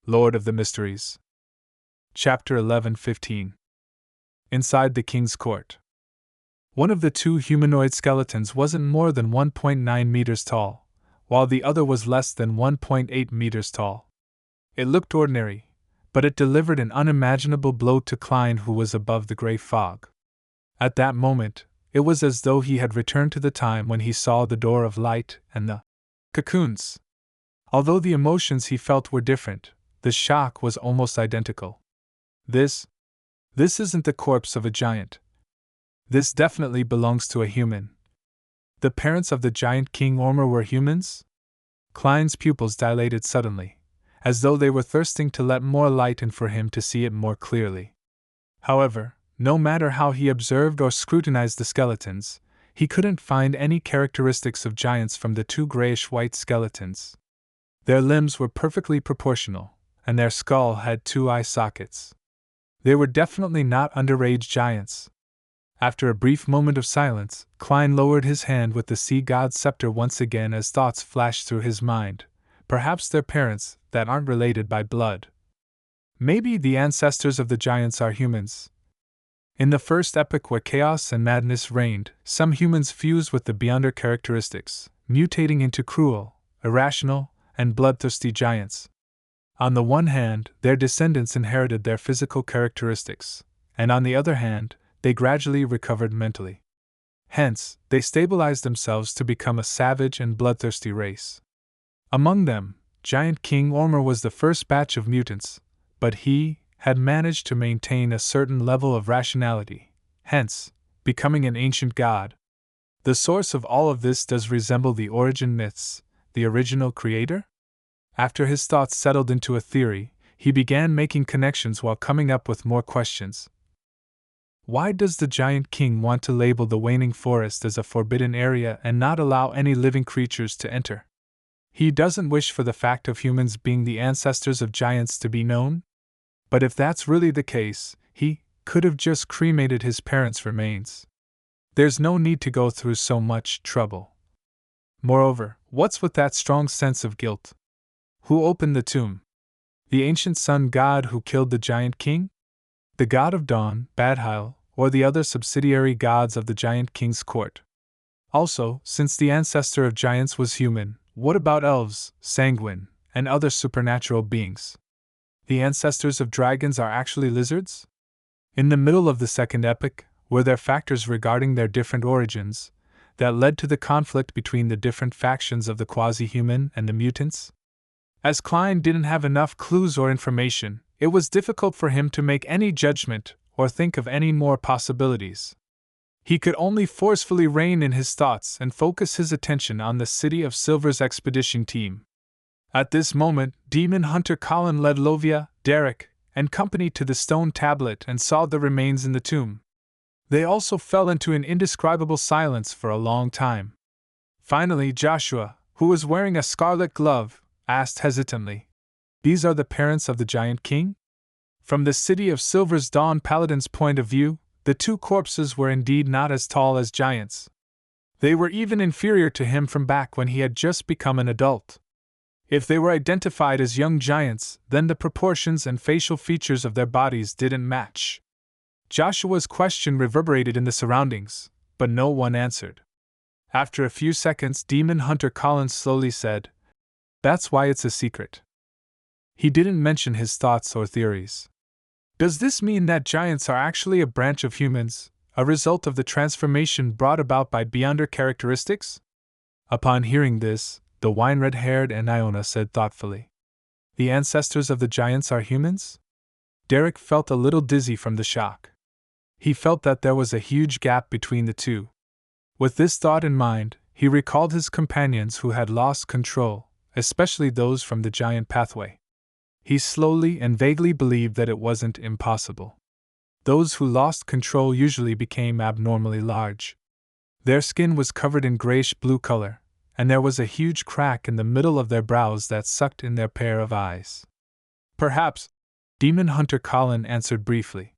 Lord of the Mysteries. Chapter 11:15. Inside the King's Court. One of the two humanoid skeletons wasn't more than 1.9 meters tall, while the other was less than 1.8 meters tall. It looked ordinary, but it delivered an unimaginable blow to Klein, who was above the gray fog. At that moment, it was as though he had returned to the time when he saw the door of light and the cocoons. Although the emotions he felt were different, the shock was almost identical. This isn't the corpse of a giant. This definitely belongs to a human. The parents of the giant King Ormer were humans? Klein's pupils dilated suddenly, as though they were thirsting to let more light in for him to see it more clearly. However, no matter how he observed or scrutinized the skeletons, he couldn't find any characteristics of giants from the two grayish-white skeletons. Their limbs were perfectly proportional, and their skull had two eye sockets. They were definitely not underage giants. After a brief moment of silence, Klein lowered his hand with the sea god's scepter once again as thoughts flashed through his mind. Perhaps they're parents that aren't related by blood. Maybe the ancestors of the giants are humans. In the first epoch where chaos and madness reigned, some humans fused with the Beyonder characteristics, mutating into cruel, irrational, and bloodthirsty giants. On the one hand, their descendants inherited their physical characteristics, and on the other hand, they gradually recovered mentally. Hence, they stabilized themselves to become a savage and bloodthirsty race. Among them, Giant King Ormer was the first batch of mutants, but he had managed to maintain a certain level of rationality, hence, becoming an ancient god. The source of all of this does resemble the origin myths, the original creator? After his thoughts settled into a theory, he began making connections while coming up with more questions. Why does the Giant King want to label the waning forest as a forbidden area and not allow any living creatures to enter? He doesn't wish for the fact of humans being the ancestors of giants to be known? But if that's really the case, he could have just cremated his parents' remains. There's no need to go through so much trouble. Moreover, what's with that strong sense of guilt? Who opened the tomb? The ancient sun god who killed the Giant King? The god of dawn, Badhile, or the other subsidiary gods of the Giant King's court? Also, since the ancestor of giants was human, what about elves, sanguine, and other supernatural beings? The ancestors of dragons are actually lizards? In the middle of the second epoch, were there factors regarding their different origins that led to the conflict between the different factions of the quasi-human and the mutants? As Klein didn't have enough clues or information, it was difficult for him to make any judgment or think of any more possibilities. He could only forcefully rein in his thoughts and focus his attention on the City of Silver's expedition team. At this moment, Demon Hunter Colin led Lovia, Derek, and company to the stone tablet and saw the remains in the tomb. They also fell into an indescribable silence for a long time. Finally, Joshua, who was wearing a scarlet glove, asked hesitantly, "These are the parents of the Giant King?" From the City of Silver's Dawn Paladin's point of view, the two corpses were indeed not as tall as giants. They were even inferior to him from back when he had just become an adult. If they were identified as young giants, then the proportions and facial features of their bodies didn't match. Joshua's question reverberated in the surroundings, but no one answered. After a few seconds, Demon Hunter Collins slowly said, "That's why it's a secret." He didn't mention his thoughts or theories. Does this mean that giants are actually a branch of humans, a result of the transformation brought about by Beyonder characteristics? Upon hearing this, the wine-red-haired Iona said thoughtfully, "The ancestors of the giants are humans?" Derek felt a little dizzy from the shock. He felt that there was a huge gap between the two. With this thought in mind, he recalled his companions who had lost control, especially those from the giant pathway. He slowly and vaguely believed that it wasn't impossible. Those who lost control usually became abnormally large. Their skin was covered in grayish-blue color, and there was a huge crack in the middle of their brows that sucked in their pair of eyes. "Perhaps," Demon Hunter Colin answered briefly.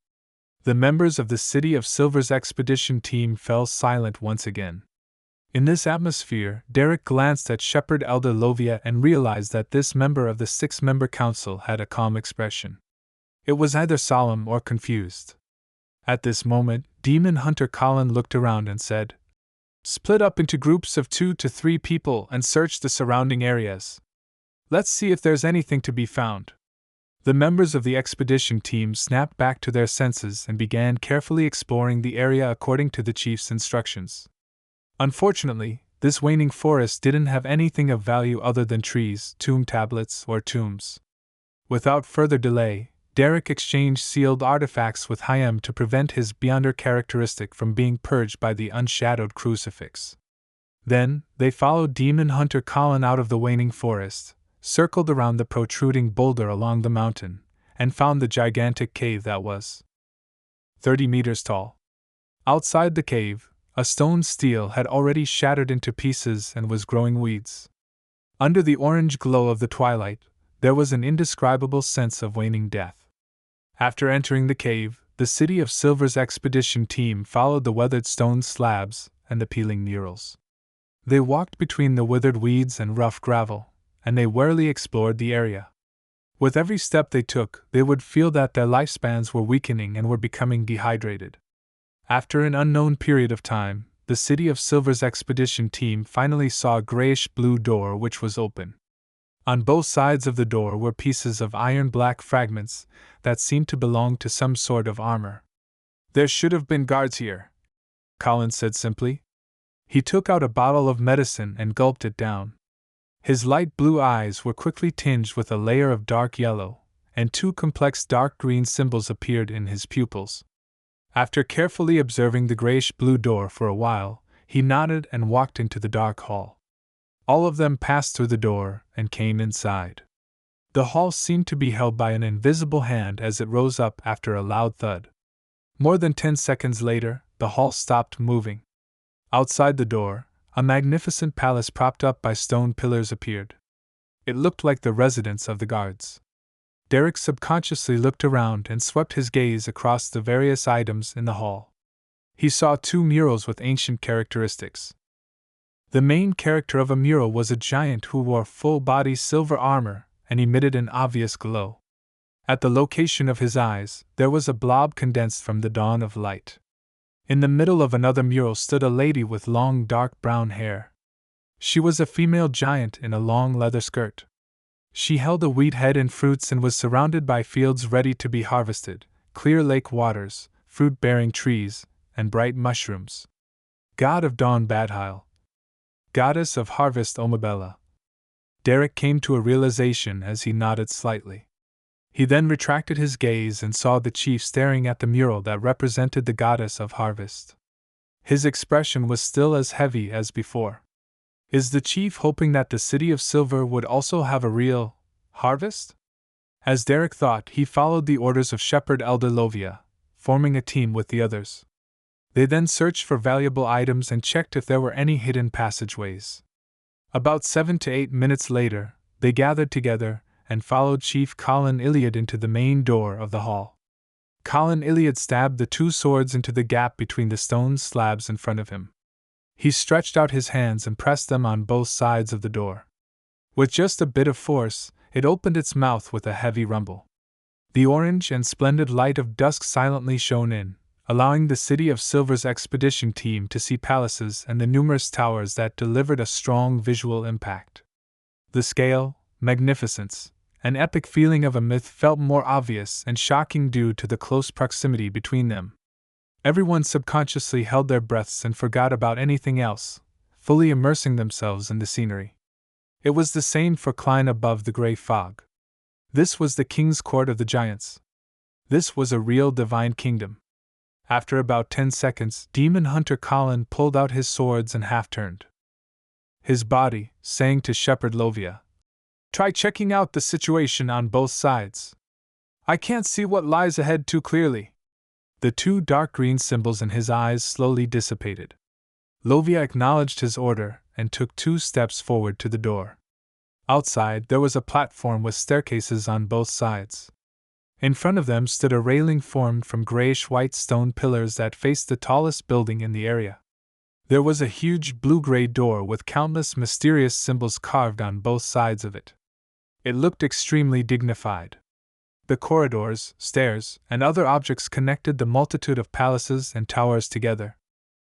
The members of the City of Silver's expedition team fell silent once again. In this atmosphere, Derek glanced at Shepherd Elder Lovia and realized that this member of the six-member council had a calm expression. It was either solemn or confused. At this moment, Demon Hunter Colin looked around and said, "Split up into groups of 2 to 3 people and search the surrounding areas. Let's see if there's anything to be found." The members of the expedition team snapped back to their senses and began carefully exploring the area according to the chief's instructions. Unfortunately, this waning forest didn't have anything of value other than trees, tomb tablets, or tombs. Without further delay, Derek exchanged sealed artifacts with Hayem to prevent his Beyonder characteristic from being purged by the unshadowed crucifix. Then, they followed Demon Hunter Colin out of the waning forest, circled around the protruding boulder along the mountain, and found the gigantic cave that was 30 meters tall. Outside the cave, a stone stele had already shattered into pieces and was growing weeds. Under the orange glow of the twilight, there was an indescribable sense of waning death. After entering the cave, the City of Silver's expedition team followed the weathered stone slabs and the peeling murals. They walked between the withered weeds and rough gravel, and they warily explored the area. With every step they took, they would feel that their lifespans were weakening and were becoming dehydrated. After an unknown period of time, the City of Silver's expedition team finally saw a grayish-blue door which was open. On both sides of the door were pieces of iron-black fragments that seemed to belong to some sort of armor. "There should have been guards here," Colin said simply. He took out a bottle of medicine and gulped it down. His light blue eyes were quickly tinged with a layer of dark yellow, and 2 complex dark green symbols appeared in his pupils. After carefully observing the grayish-blue door for a while, he nodded and walked into the dark hall. All of them passed through the door and came inside. The hall seemed to be held by an invisible hand as it rose up after a loud thud. More than 10 seconds later, the hall stopped moving. Outside the door, a magnificent palace propped up by stone pillars appeared. It looked like the residence of the guards. Derek subconsciously looked around and swept his gaze across the various items in the hall. He saw 2 murals with ancient characteristics. The main character of a mural was a giant who wore full-body silver armor and emitted an obvious glow. At the location of his eyes, there was a blob condensed from the dawn of light. In the middle of another mural stood a lady with long dark brown hair. She was a female giant in a long leather skirt. She held a wheat head and fruits and was surrounded by fields ready to be harvested, clear lake waters, fruit-bearing trees, and bright mushrooms. God of Dawn Badhile. Goddess of Harvest Omabella. Derek came to a realization as he nodded slightly. He then retracted his gaze and saw the chief staring at the mural that represented the goddess of harvest. His expression was still as heavy as before. Is the chief hoping that the City of Silver would also have a real harvest? As Derek thought, he followed the orders of Shepherd Elder Lovia, forming a team with the others. They then searched for valuable items and checked if there were any hidden passageways. About 7 to 8 minutes later, they gathered together and followed Chief Colin Iliad into the main door of the hall. Colin Iliad stabbed the 2 swords into the gap between the stone slabs in front of him. He stretched out his hands and pressed them on both sides of the door. With just a bit of force, it opened its mouth with a heavy rumble. The orange and splendid light of dusk silently shone in, allowing the City of Silver's expedition team to see palaces and the numerous towers that delivered a strong visual impact. The scale, magnificence, and epic feeling of a myth felt more obvious and shocking due to the close proximity between them. Everyone subconsciously held their breaths and forgot about anything else, fully immersing themselves in the scenery. It was the same for Klein above the gray fog. This was the king's court of the giants. This was a real divine kingdom. After about 10 seconds, Demon Hunter Colin pulled out his swords and half-turned his body, saying to Shepherd Lovia, "Try checking out the situation on both sides. I can't see what lies ahead too clearly." The 2 dark green symbols in his eyes slowly dissipated. Lovia acknowledged his order and took 2 steps forward to the door. Outside, there was a platform with staircases on both sides. In front of them stood a railing formed from grayish-white stone pillars that faced the tallest building in the area. There was a huge blue-gray door with countless mysterious symbols carved on both sides of it. It looked extremely dignified. The corridors, stairs, and other objects connected the multitude of palaces and towers together.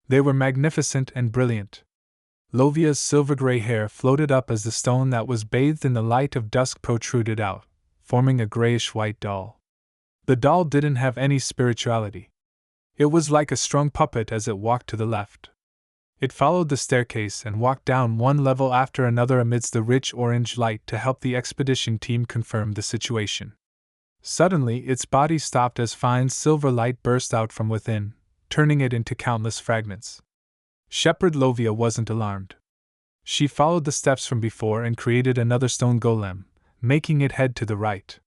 They were magnificent and brilliant. Lovia's silver-gray hair floated up as the stone that was bathed in the light of dusk protruded out, forming a grayish-white doll. The doll didn't have any spirituality. It was like a strung puppet as it walked to the left. It followed the staircase and walked down one level after another amidst the rich orange light to help the expedition team confirm the situation. Suddenly, its body stopped as fine silver light burst out from within, turning it into countless fragments. Shepherd Lovia wasn't alarmed. She followed the steps from before and created another stone golem, making it head to the right.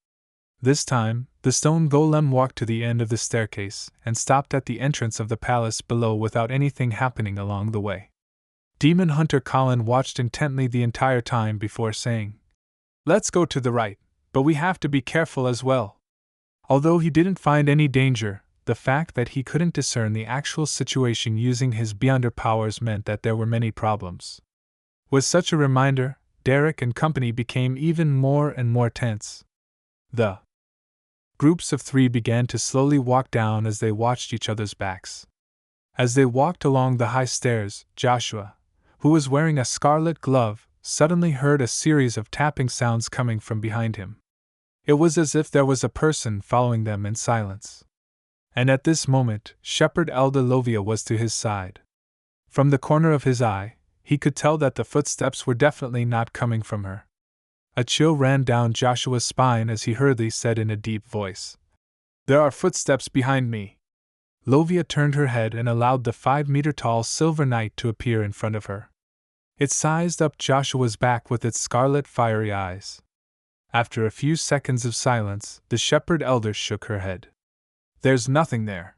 This time, the stone golem walked to the end of the staircase and stopped at the entrance of the palace below without anything happening along the way. Demon Hunter Colin watched intently the entire time before saying, "Let's go to the right, but we have to be careful as well." Although he didn't find any danger, the fact that he couldn't discern the actual situation using his Beyonder powers meant that there were many problems. With such a reminder, Derek and company became even more and more tense. The groups of 3 began to slowly walk down as they watched each other's backs. As they walked along the high stairs, Joshua, who was wearing a scarlet glove, suddenly heard a series of tapping sounds coming from behind him. It was as if there was a person following them in silence. And at this moment, Shepherd Elder Lovia was to his side. From the corner of his eye, he could tell that the footsteps were definitely not coming from her. A chill ran down Joshua's spine as he hurriedly said in a deep voice, "There are footsteps behind me." Lovia turned her head and allowed the 5-meter-tall silver knight to appear in front of her. It sized up Joshua's back with its scarlet fiery eyes. After a few seconds of silence, the shepherd elder shook her head. "There's nothing there,"